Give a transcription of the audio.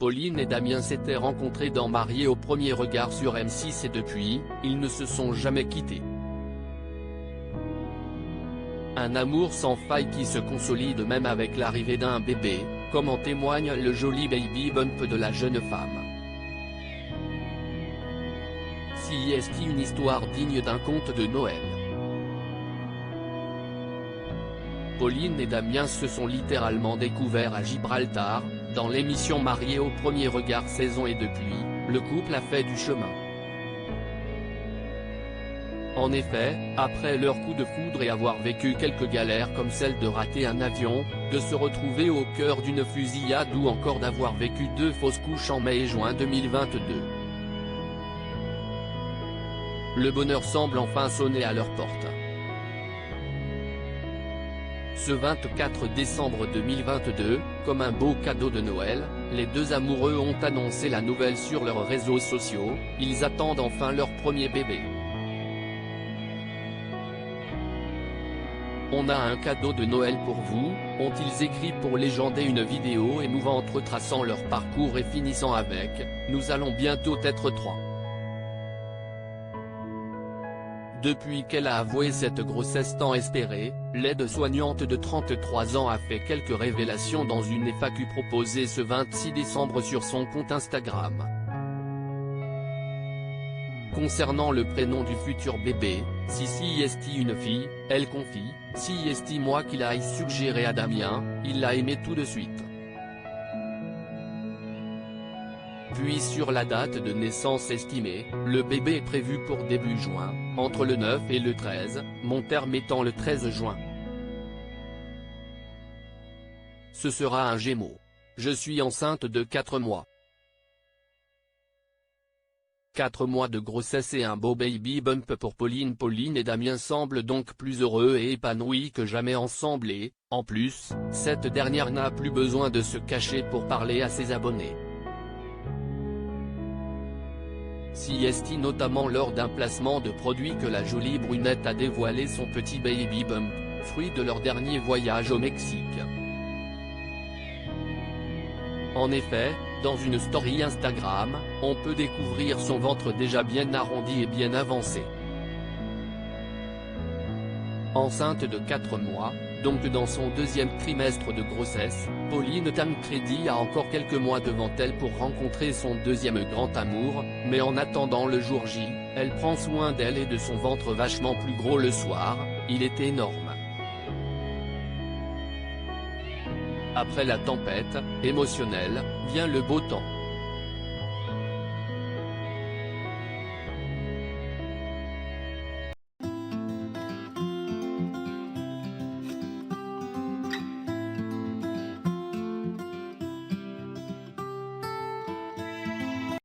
Pauline et Damien s'étaient rencontrés dans Mariés au premier regard sur M6 et depuis, ils ne se sont jamais quittés. Un amour sans faille qui se consolide même avec l'arrivée d'un bébé, comme en témoigne le joli baby bump de la jeune femme. Si est une histoire digne d'un conte de Noël. Pauline et Damien se sont littéralement découverts à Gibraltar, dans l'émission Mariés au premier regard saison et depuis, le couple a fait du chemin. En effet, après leur coup de foudre et avoir vécu quelques galères comme celle de rater un avion, de se retrouver au cœur d'une fusillade ou encore d'avoir vécu 2 fausses couches en mai et juin 2022. Le bonheur semble enfin sonner à leur porte. Ce 24 décembre 2022, comme un beau cadeau de Noël, les deux amoureux ont annoncé la nouvelle sur leurs réseaux sociaux, ils attendent enfin leur premier bébé. On a un cadeau de Noël pour vous, ont-ils écrit pour légender une vidéo émouvante retraçant leur parcours et finissant avec « Nous allons bientôt être 3 ». Depuis qu'elle a avoué cette grossesse tant espérée, l'aide-soignante de 33 ans a fait quelques révélations dans une FAQ proposée ce 26 décembre sur son compte Instagram. Concernant le prénom du futur bébé, si est une fille, elle confie, si est moi qu'il aille suggérer à Damien, il l'a aimé tout de suite. Puis sur la date de naissance estimée, le bébé est prévu pour début juin, entre le 9 et le 13, mon terme étant le 13 juin. Ce sera un Gémeaux. Je suis enceinte de 4 mois. 4 mois de grossesse et un beau baby bump pour Pauline. Pauline et Damien semblent donc plus heureux et épanouis que jamais ensemble et, en plus, cette dernière n'a plus besoin de se cacher pour parler à ses abonnés. Si est notamment lors d'un placement de produit que la jolie brunette a dévoilé son petit baby bump, fruit de leur dernier voyage au Mexique. En effet, dans une story Instagram, on peut découvrir son ventre déjà bien arrondi et bien avancé. Enceinte de 4 mois, donc dans son 2e trimestre de grossesse, Pauline Tancredi a encore quelques mois devant elle pour rencontrer son 2e grand amour, mais en attendant le jour J, elle prend soin d'elle et de son ventre vachement plus gros le soir, il est énorme. Après la tempête émotionnelle, vient le beau temps.